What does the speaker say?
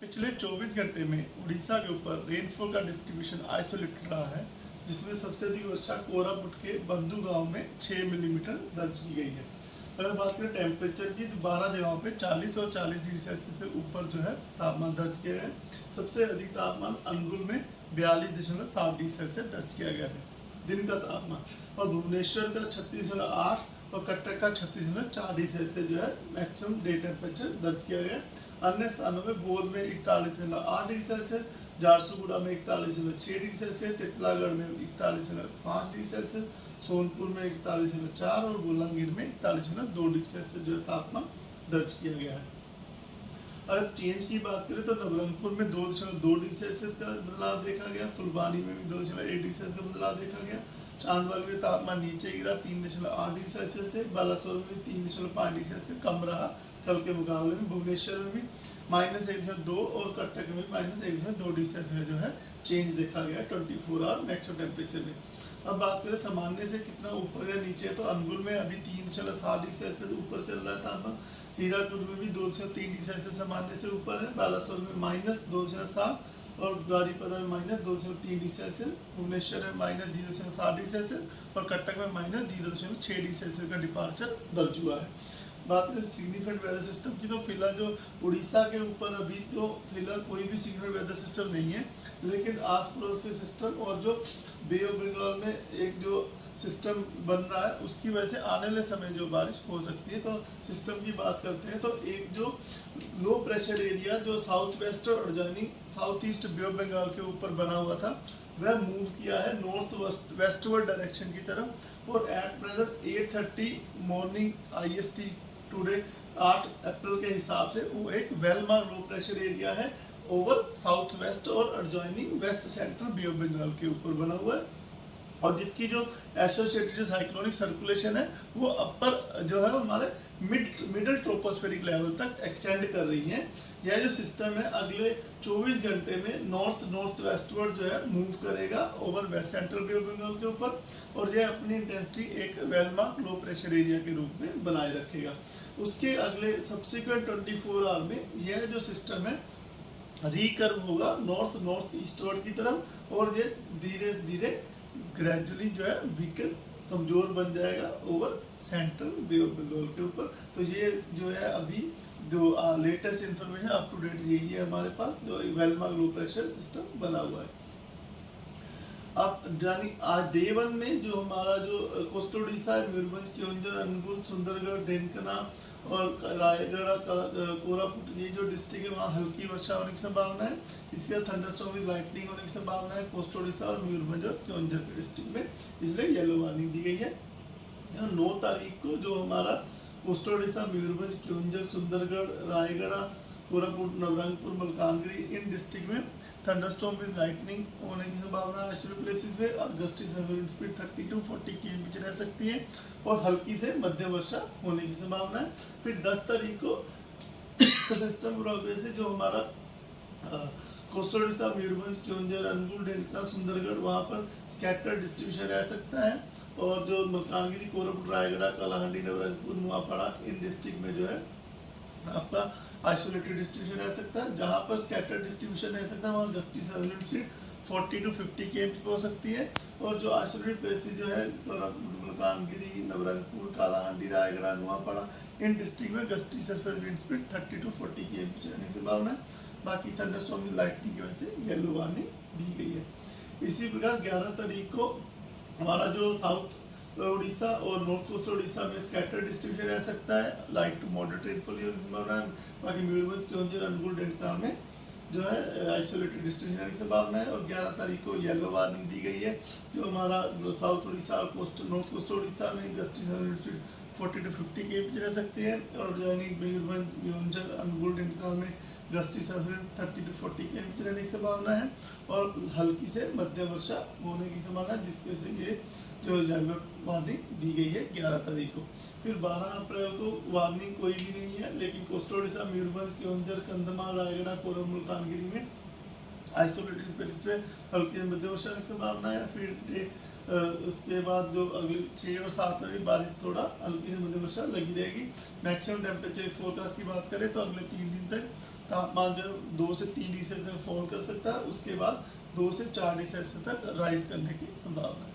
पिछले 24 घंटे में उड़ीसा के ऊपर रेनफॉल का डिस्ट्रीब्यूशन आइसोलेटेड रहा है, जिसमें सबसे अधिक वर्षा कोरापुट के बंधु गांव में 6 मिलीमीटर दर्ज की गई है। अगर बात करें टेम्परेचर की, तो 12 जगहों पे 40 और 40 डिग्री सेल्सियस से ऊपर जो है तापमान दर्ज किया गया है। सबसे अधिक तापमान अनुगुल में 42.7 डिग्री सेल्सियस दर्ज किया गया है दिन का तापमान, और भुवनेश्वर का 36.8 और कटक का 36.4 डिग्री सेल्सियस जो है मैक्सिमम डे टेम्परेचर दर्ज किया गया। अन्य स्थानों में बोध में 41.8 डिग्री सेल्सियस, झारसुगुड़ा में 41.6 डिग्री सेल्सियस, तितलागढ़ में 41.5 डिग्री सेल्सियस, सोनपुर में 41.4 और बोलांगीर में 41.2 डिग्री सेल्सियस जो है तापमान दर्ज किया गया है। अगर चेंज की बात करें तो नवरंगपुर में 2.2 डिग्री सेल्सियस का बदलाव देखा गया, फुलबानी में भी 2.1 डिग्री सेल्सियस का बदलाव देखा गया, चांदबाग में तापमान नीचे गिरा 3.8 डिग्री सेल्सियस से, बालासोर में भी 3.5 डिग्री सेल्सियस कम रहा कल के मुकाबले में, भुवनेश्वर में भी -1.2 और कटक में -1.2 डिग्री सेल्सियस जो है चेंज देखा गया 24 आवर मैक्सिमम टेम्परेचर में। अब बात करें सामान्य से कितना ऊपर या नीचे है, तो अनुगुल में अभी 3.7 डिग्री सेल्सियस ऊपर चल रहा है तापमान, हीराकुद में भी 2.3 डिग्री सेल्सियस सामान्य से ऊपर है, बालासोर में -2.7 और द्वारीपदा में -2.3 डिग्री सेल्सियस, भुवनेश्वर में -0.7 डिग्री सेल्सियस और कटक में -0.6 डिग्री सेल्सियस का डिपार्चर दर्ज हुआ है। बात करें सिग्निफिकेंट वेदर सिस्टम की, तो फिलहाल जो उड़ीसा के ऊपर अभी तो फिलहाल कोई भी सिग्निफिकेंट वेदर सिस्टम नहीं है, लेकिन आस पड़ोस के सिस्टम और जो बे ऑफ बंगाल में एक जो सिस्टम बन रहा है उसकी वजह से आने वाले समय जो बारिश हो सकती है। तो सिस्टम की बात करते हैं, तो एक जो लो प्रेशर एरिया जो साउथ वेस्ट और adjoining south east bay of Bengal के ऊपर बना हुआ था, वह मूव किया है नॉर्थ वेस्टवर्ड डायरेक्शन की तरफ, और at present 8:30 morning IST today 8 April के हिसाब से वो एक well marked low pressure area है ओवर साउथ वेस्ट और adjoining west central bay of Bengal के ऊपर बना हुआ है, और जिसकी जो एसोसिएटेड जो साइक्लोनिक सर्कुलेशन है वो अपर जो है हमारे मिडल ट्रोपोस्फेरिक लेवल तक एक्सटेंड कर रही है। यह जो सिस्टम है अगले 24 घंटे में नॉर्थ वेस्टवर्ड जो है मूव करेगा over west central bay of Bengal के ऊपर, और यह अपनी इंटेंसिटी एक वेलमार्क लो प्रेशर एरिया के रूप में बनाए रखेगा। उसके अगले सब्सिक्वेंट 24 आवर में यह जो सिस्टम है रिकर्व होगा नॉर्थ ईस्टवर्ड की तरफ, और ये धीरे धीरे ग्रेजुअली जो है वीकन कमजोर बन जाएगा over central bay of Bengal के ऊपर। तो ये जो है अभी जो latest information up to date यही है हमारे पास, जो वेलमार्क लो प्रेशर सिस्टम बना हुआ है। अब यानी आज डे 1 में जो हमारा जो कोस्टल उड़ीसा, मयूरभंज, केओंझर, अनुगुल, सुंदरगढ़, डेनकना और रायगढ़, कोरापुट, ये जो डिस्ट्रिक्ट है वहाँ हल्की वर्षा होने की संभावना है। इसके बाद थंडरस्टॉर्म विद लाइटनिंग होने की संभावना है कोस्टल उड़ीसा और मयूरभंज और केओंझर के डिस्ट्रिक्ट में, इसलिए येलो वार्निंग दी गई है। 9 तारीख को जो हमारा कोस्टल उड़ीसा, मयूरभंज, केओंझर, सुंदरगढ़, रायगढ़, कोरापुट, नवरंगपुर, मलकानगिरी इन डिस्ट्रिक्ट में थंडरस्टॉर्म विद लाइटनिंग होने की संभावना है। ऐसे प्लेसेस में gusty wind speed 30 to 40 km रह सकती है, और हल्की से मध्यम वर्षा होने की संभावना है। फिर 10 तारीख को सिस्टम प्रोग्रेस से जो हमारा कोस्टल उड़ीसा, मयूरभंज, केओंझर, अनुगुल, डेनकना, सुंदरगढ़ वहाँ पर स्कैटर डिस्ट्रीब्यूशन रह सकता है, और जो मलकानगिरी, कोरापुट, रायगढ़, कालाहांडी, नवरंगपुर, नुआपाड़ा इन डिस्ट्रिक्ट में जो है आपका आइसोलेटेड डिस्ट्रीब्यूशन रह सकता है। जहाँ पर स्कैटर डिस्ट्रीब्यूशन रह सकता है वहाँ गस्टी स्पीड 40 to 50 km हो सकती है, और जो आइसोलेटेड प्लेसेस जो है मलकानगिरी, नवरंगपुर, कालाहांडी, रायगढ़, नुआपाड़ा इन डिस्ट्रिक्ट में gusty surface wind speed 30 to 40 km रहने की संभावना है। बाकी थंडरस्टॉर्म विद लाइटनिंग की वजह से येलो वार्निंग दी गई है। इसी प्रकार 11 तारीख को हमारा जो साउथ उड़ीसा और नॉर्थ कोस्ट उड़ीसा में स्कैटर डिस्ट्रीब्यूशन रह सकता है, लाइट टू मॉडरेट रेनफॉल की संभावना है। बाकी मयूरभंज, केओंझर, अनुगुल, डेनकना में जो है आइसोलेटेड डिस्ट्रीब्यूशन रहने की संभावना है। और 11 तारीख को येलो वार्निंग दी गई है, जो हमारा साउथ उड़ीसा और नॉर्थ कोस्ट उड़ीसा में गस्टी 40 to 50 km रह सकती है, और मयूरभंज, केओंझर, अनुगुल, डेनकना में गस्टी 30 to 40 km रहने की संभावना है, और हल्की से मध्यम वर्षा होने की संभावना है, जिसकी वजह से ये जो येलो वार्निंग दी गई है 11 तारीख को। फिर 12 अप्रैल को वार्निंग कोई भी नहीं है, लेकिन कोस्टल उड़ीसा, मयूरभंज, केओंझर, कंधमाल, रायगढ़, कोरबा, मलकानगिरी में आइसोलेटेड बेसिस पे हल्की से मध्यम वर्षा की संभावना है। फिर उसके बाद जो अगले 6 और 7 में भी बारिश थोड़ा हल्की से मध्यम वर्षा लगी रहेगी। मैक्सिमम टेम्परेचर फोरकास्ट की बात करें तो अगले 3 दिन तक तापमान जो 2 से 3 डिग्री सेल्सियस फॉल कर सकता है, उसके बाद 2 से 4 डिग्री सेल्सियस तक राइज करने की संभावना है।